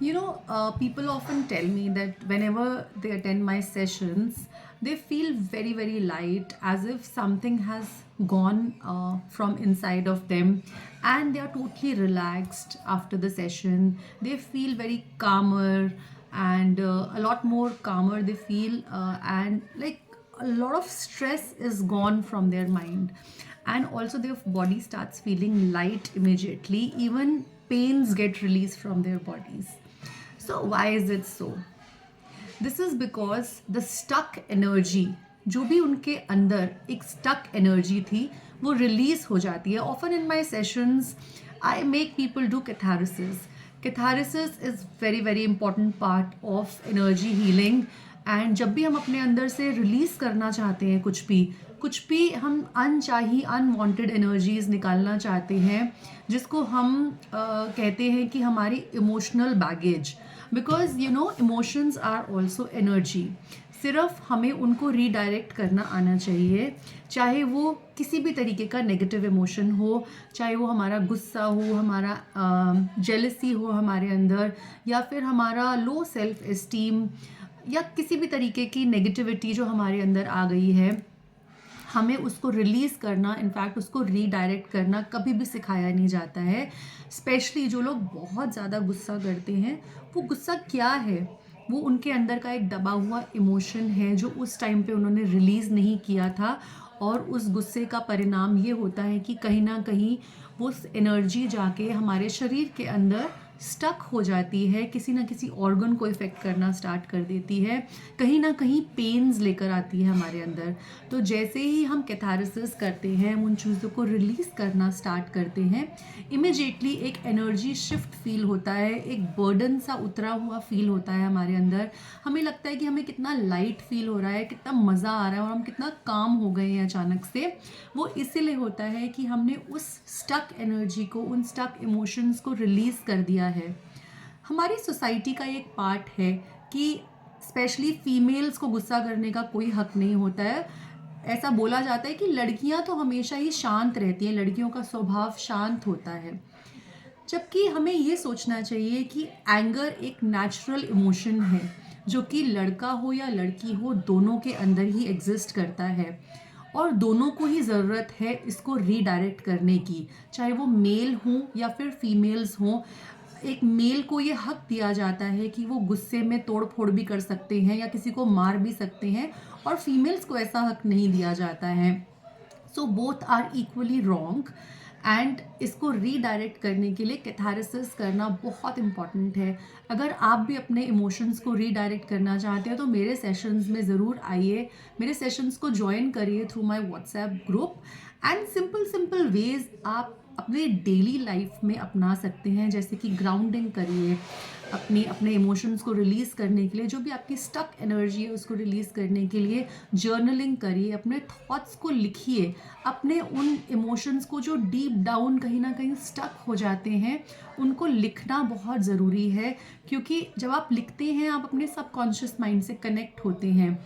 People often tell me that whenever they attend my sessions, they feel very, very light, as if something has gone from inside of them, and they are totally relaxed after the session. They feel very calmer and a lot more calmer they feel, and like a lot of stress is gone from their mind, and also their body starts feeling light immediately. Even pains get released from their bodies. So why is it so? This is because the stuck energy, जो भी उनके अंदर एक stuck energy थी, वो release हो जाती है. Often in my sessions I make people do catharsis. Catharsis is very very important part of energy healing. And जब भी हम अपने अंदर से रिलीज़ करना चाहते हैं कुछ भी हम अनचाही अनवांटेड एनर्जीज निकालना चाहते हैं, जिसको हम कहते हैं कि हमारी emotional baggage, because emotions are also energy. सिर्फ हमें उनको रीडायरेक्ट करना आना चाहिए, चाहे वो किसी भी तरीके का नेगेटिव इमोशन हो, चाहे वो हमारा गुस्सा हो, हमारा जेलसी हो हमारे अंदर, या फिर हमारा लो सेल्फ एस्टीम, या किसी भी तरीके की नेगेटिविटी जो हमारे अंदर आ गई है. हमें उसको रिलीज़ करना, इनफैक्ट उसको रीडायरेक्ट करना कभी भी सिखाया नहीं जाता है. स्पेशली जो लोग बहुत ज़्यादा गुस्सा करते हैं, वो गुस्सा क्या है? वो उनके अंदर का एक दबा हुआ इमोशन है जो उस टाइम पे उन्होंने रिलीज़ नहीं किया था, और उस गुस्से का परिणाम ये होता है कि कहीं ना कहीं वो एनर्जी जाके हमारे शरीर के अंदर स्टक हो जाती है, किसी ना किसी ऑर्गन को इफ़ेक्ट करना स्टार्ट कर देती है, कहीं ना कहीं पेन्स लेकर आती है हमारे अंदर. तो जैसे ही हम कैथारसिस करते हैं, उन चीज़ों को रिलीज़ करना स्टार्ट करते हैं, इमिजिएटली एक एनर्जी शिफ्ट फील होता है, एक बर्डन सा उतरा हुआ फील होता है हमारे अंदर. हमें लगता है कि हमें कितना लाइट फील हो रहा है, कितना मज़ा आ रहा है, और हम कितना काम हो गए हैं अचानक से. वो इसीलिए होता है कि हमने उस स्टक एनर्जी को, उन स्टक इमोशंस को रिलीज़ कर दिया है. हमारी सोसाइटी का एक पार्ट है कि स्पेशली फीमेल्स को गुस्सा करने का कोई हक नहीं होता है. ऐसा बोला जाता है कि लड़कियां तो हमेशा ही शांत रहती हैं, लड़कियों का स्वभाव शांत होता है. जबकि हमें ये सोचना चाहिए कि एंगर एक नेचुरल इमोशन है, जो कि लड़का हो या लड़की हो, दोनों के अंदर ही एग्जिस्ट करता है, और दोनों को ही ज़रूरत है इसको रीडायरेक्ट करने की, चाहे वो मेल हों या फिर फीमेल्स हों. एक मेल को ये हक दिया जाता है कि वो गुस्से में तोड़ फोड़ भी कर सकते हैं या किसी को मार भी सकते हैं, और फीमेल्स को ऐसा हक नहीं दिया जाता है. So both are equally wrong, and इसको रीडायरेक्ट करने के लिए कैथारसिस करना बहुत इम्पॉर्टेंट है. अगर आप भी अपने इमोशंस को रीडायरेक्ट करना चाहते हो तो मेरे सेशंस में ज़रूर आइए, मेरे सेशंस को ज्वाइन करिए through my WhatsApp group. And simple ways आप अपने डेली लाइफ में अपना सकते हैं, जैसे कि ग्राउंडिंग करिए, अपने इमोशंस को रिलीज़ करने के लिए, जो भी आपकी स्टक एनर्जी है उसको रिलीज़ करने के लिए जर्नलिंग करिए, अपने थॉट्स को लिखिए, अपने उन इमोशंस को जो डीप डाउन कहीं ना कहीं स्टक हो जाते हैं उनको लिखना बहुत ज़रूरी है. क्योंकि जब आप लिखते हैं, आप अपने सबकॉन्शियस माइंड से कनेक्ट होते हैं.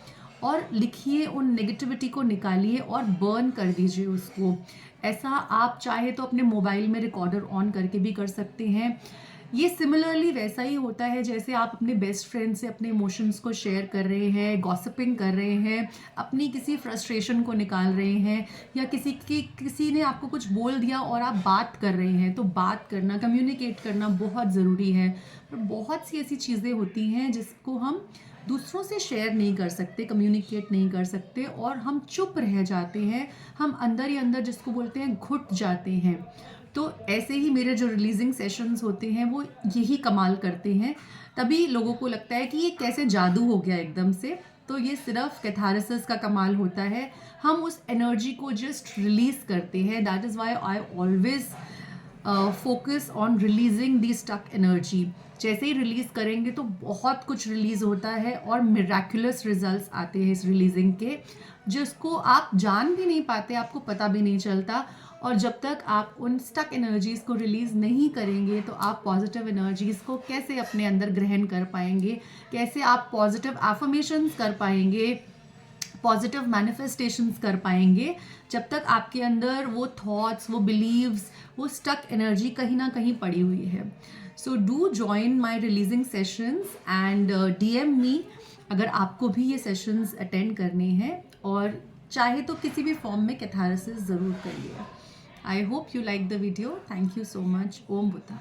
और लिखिए, उन नेगेटिविटी को निकालिए और बर्न कर दीजिए उसको. ऐसा आप चाहे तो अपने मोबाइल में रिकॉर्डर ऑन करके भी कर सकते हैं. ये सिमिलरली वैसा ही होता है जैसे आप अपने बेस्ट फ्रेंड से अपने इमोशंस को शेयर कर रहे हैं, गॉसिपिंग कर रहे हैं, अपनी किसी फ्रस्ट्रेशन को निकाल रहे हैं, या किसी ने आपको कुछ बोल दिया और आप बात कर रहे हैं. तो बात करना, कम्युनिकेट करना बहुत ज़रूरी है. पर बहुत सी ऐसी चीज़ें होती हैं जिसको हम दूसरों से शेयर नहीं कर सकते, कम्युनिकेट नहीं कर सकते, और हम चुप रह जाते हैं, हम अंदर ही अंदर जिसको बोलते हैं घुट जाते हैं. तो ऐसे ही मेरे जो रिलीजिंग सेशंस होते हैं वो यही कमाल करते हैं. तभी लोगों को लगता है कि ये कैसे जादू हो गया एकदम से. तो ये सिर्फ कैथारसिस का कमाल होता है. हम उस एनर्जी को जस्ट रिलीज़ करते हैं. That is why I always focus on releasing the stuck energy. जैसे ही रिलीज़ करेंगे तो बहुत कुछ रिलीज़ होता है, और मिराकुलस रिजल्ट्स आते हैं इस रिलीजिंग के, जिसको आप जान भी नहीं पाते, आपको पता भी नहीं चलता. और जब तक आप उन स्टक एनर्जीज़ को रिलीज़ नहीं करेंगे तो आप पॉजिटिव एनर्जीज़ को कैसे अपने अंदर ग्रहण कर पाएंगे, कैसे आप पॉजिटिव एफर्मेशंस कर पाएंगे, पॉजिटिव मैनिफेस्टेशंस कर पाएंगे, जब तक आपके अंदर वो थॉट्स, वो बिलीव्स, वो स्टक एनर्जी कहीं ना कहीं पड़ी हुई है. So do join my releasing sessions and DM मी अगर आपको भी ये सेशंस अटेंड करने हैं, और चाहे तो किसी भी फॉर्म में कैथारसिस ज़रूर करिए. I hope you like the video. Thank you so much. Om Buddha.